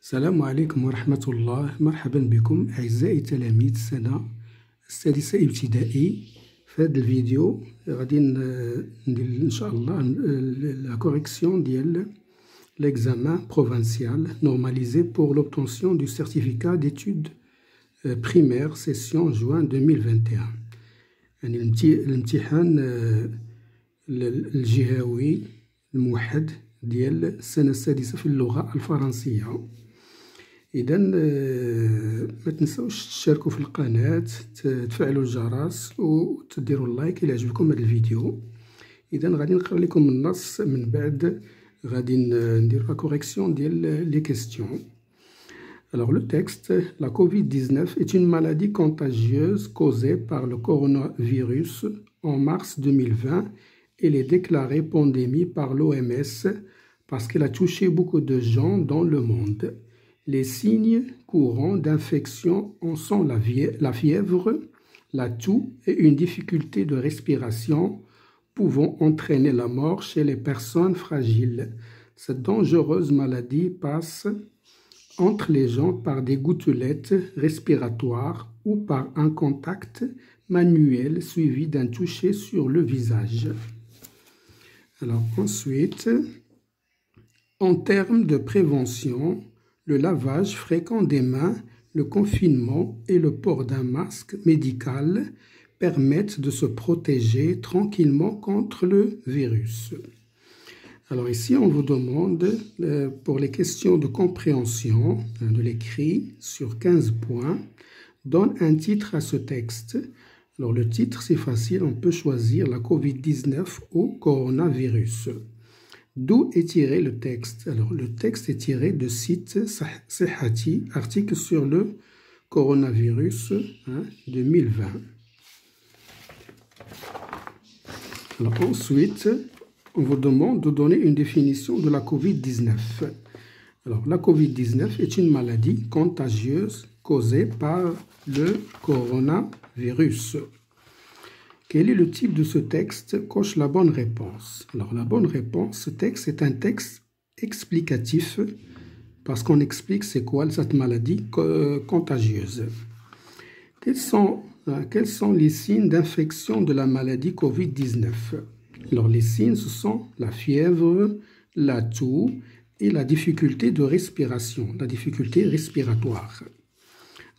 السلام عليكم ورحمة الله. مرحبا بكم أعزائي تلاميذ السنة السادسة ابتدائي. في هذا الفيديو غادي ندير إن شاء الله لا كوريكسيون ديال l'examen provincial normalisé pour l'obtention du certificat d'études primaires session juin 2021. يعني الامتحان الجهوي الموحد ديال السنة السادسة في اللغة الفرنسية. إذا ما تنسوش تشاركوا في القناة، تفعلوا الجرس وتديروا اللايك إلا عجبكم هذا الفيديو. إذا غادي نقرا لكم النص، من بعد غادي ندير لا كوريكسيون ديال لي كيستيون. Alors le texte, la Covid-19 est une maladie contagieuse causée par le coronavirus en mars 2020. Elle est déclarée pandémie par l'OMS parce qu'elle a touché beaucoup de gens dans le monde. Les signes courants d'infection en sont la fièvre, la toux et une difficulté de respiration pouvant entraîner la mort chez les personnes fragiles. Cette dangereuse maladie passe entre les gens par des gouttelettes respiratoires ou par un contact manuel suivi d'un toucher sur le visage. Alors ensuite, en termes de prévention, le lavage fréquent des mains, le confinement et le port d'un masque médical permettent de se protéger tranquillement contre le virus. Alors ici, on vous demande, pour les questions de compréhension de l'écrit, sur 15 points, donne un titre à ce texte. Alors le titre, c'est facile, on peut choisir la Covid-19 ou coronavirus. D'où est tiré le texte? Alors le texte est tiré de site Sehati, article sur le coronavirus 2020. Alors ensuite, on vous demande de donner une définition de la Covid-19. Alors, la Covid-19 est une maladie contagieuse causée par le coronavirus. Quel est le type de ce texte? Coche la bonne réponse. Alors, la bonne réponse, ce texte est un texte explicatif parce qu'on explique c'est quoi cette maladie contagieuse. Quels sont les signes d'infection de la maladie Covid-19? Alors, les signes, ce sont la fièvre, la toux et la difficulté de respiration, la difficulté respiratoire.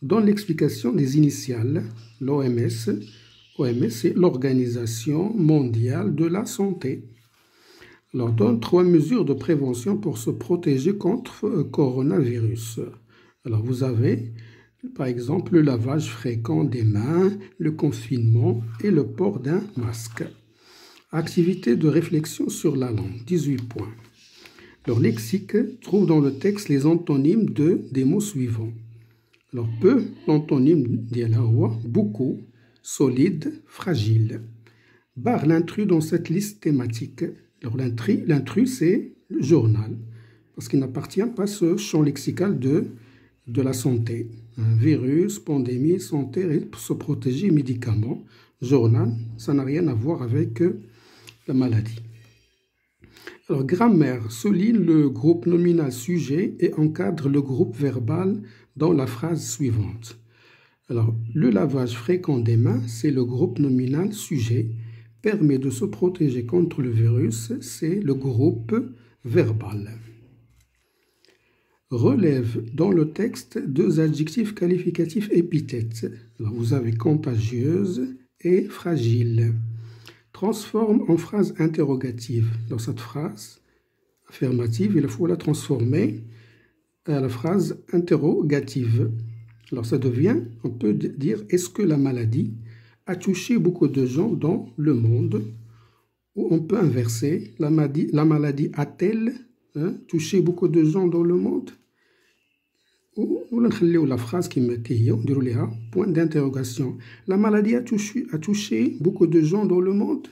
Dans l'explication des initiales, l'OMS, c'est l'Organisation mondiale de la santé. Alors, donne 3 mesures de prévention pour se protéger contre coronavirus. Alors, vous avez, par exemple, le lavage fréquent des mains, le confinement et le port d'un masque. Activité de réflexion sur la langue, 18 points. Alors, lexique trouve dans le texte les antonymes des mots suivants. Alors, peu, l'antonyme d'Yalawa, beaucoup, solide, fragile. Barre l'intrus dans cette liste thématique. Alors, l'intrus, c'est le journal, parce qu'il n'appartient pas à ce champ lexical de la santé. Un virus, pandémie, santé, se protéger, médicaments. Journal, ça n'a rien à voir avec la maladie. Alors, grammaire souligne le groupe nominal sujet et encadre le groupe verbal dans la phrase suivante. Alors, le lavage fréquent des mains, c'est le groupe nominal sujet. Permet de se protéger contre le virus, c'est le groupe verbal. Relève dans le texte 2 adjectifs qualificatifs épithètes. Alors, vous avez contagieuse et fragile. Transforme en phrase interrogative. Dans cette phrase affirmative, il faut la transformer à la phrase interrogative. Alors ça devient, on peut dire, est-ce que la maladie a touché beaucoup de gens dans le monde? Ou on peut inverser, la maladie a-t-elle touché beaucoup de gens dans le monde? Ou la phrase qui met point d'interrogation. La maladie a touché beaucoup de gens dans le monde?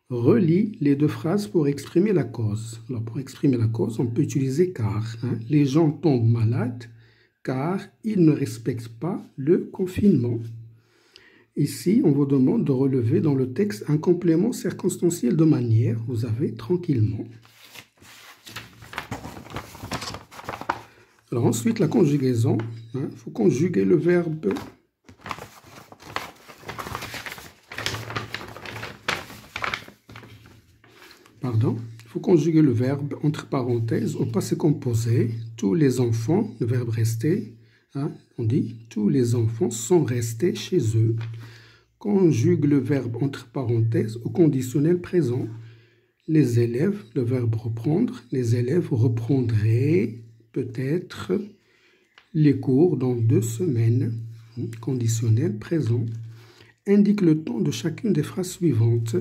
Relie les 2 phrases pour exprimer la cause. Alors pour exprimer la cause, on peut utiliser car. Les gens tombent malades car ils ne respectent pas le confinement. Ici, on vous demande de relever dans le texte un complément circonstanciel de manière. Vous avez tranquillement. Alors ensuite, la conjugaison. Il faut conjuguer le verbe. Pardon. Il faut conjuguer le verbe entre parenthèses au passé composé. Tous les enfants, le verbe rester. On dit tous les enfants sont restés chez eux. Conjugue le verbe entre parenthèses au conditionnel présent. Les élèves, le verbe reprendre. Les élèves reprendraient peut-être les cours dans 2 semaines. Conditionnel présent. Indique le temps de chacune des phrases suivantes.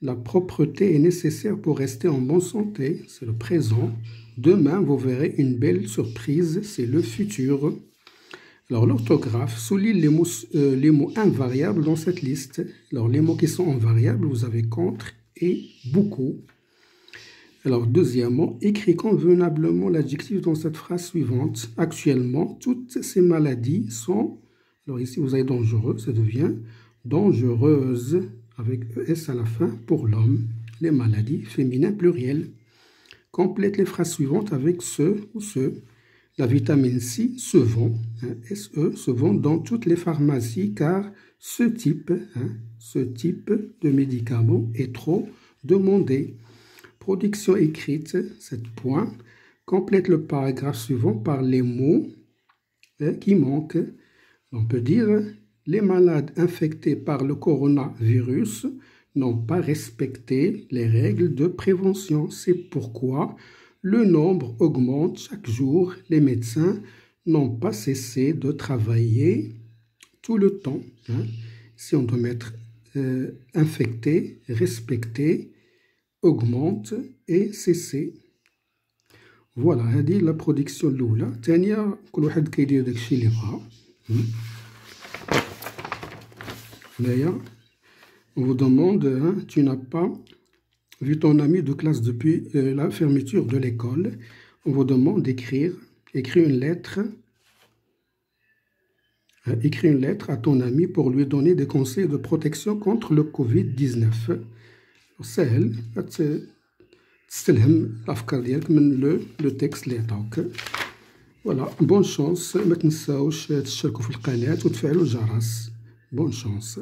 La propreté est nécessaire pour rester en bonne santé, c'est le présent. Demain, vous verrez une belle surprise, c'est le futur. Alors, l'orthographe souligne les mots invariables dans cette liste. Alors, les mots qui sont invariables, vous avez contre et beaucoup. Alors, deuxièmement, écris convenablement l'adjectif dans cette phrase suivante. Actuellement, toutes ces maladies sont... Alors, ici, vous avez dangereux, ça devient dangereuse. Avec ES à la fin pour l'homme, les maladies féminines plurielles. Complète les phrases suivantes avec ce ou ce. La vitamine C se vend, SE, se vend dans toutes les pharmacies car ce type de médicament est trop demandé. Production écrite, 7 points. Complète le paragraphe suivant par les mots qui manquent. On peut dire... Les malades infectés par le coronavirus n'ont pas respecté les règles de prévention. C'est pourquoi le nombre augmente chaque jour. Les médecins n'ont pas cessé de travailler tout le temps. Si on doit mettre infecté, respecté, augmente et cesser. Voilà, هذه la production الأولى. ثانية كل واحد كيدير داكشي اللي بغا. On vous demande, tu n'as pas vu ton ami de classe depuis la fermeture de l'école. On vous demande d'écrire une lettre à ton ami pour lui donner des conseils de protection contre le Covid-19. سهل تستلهم الأفكار ديالك من le texte اللي عطاوك. Voilà, bonne chance. ما تنساوش تشتركوا في القناة وتفعلوا الجرس. Bonne chance.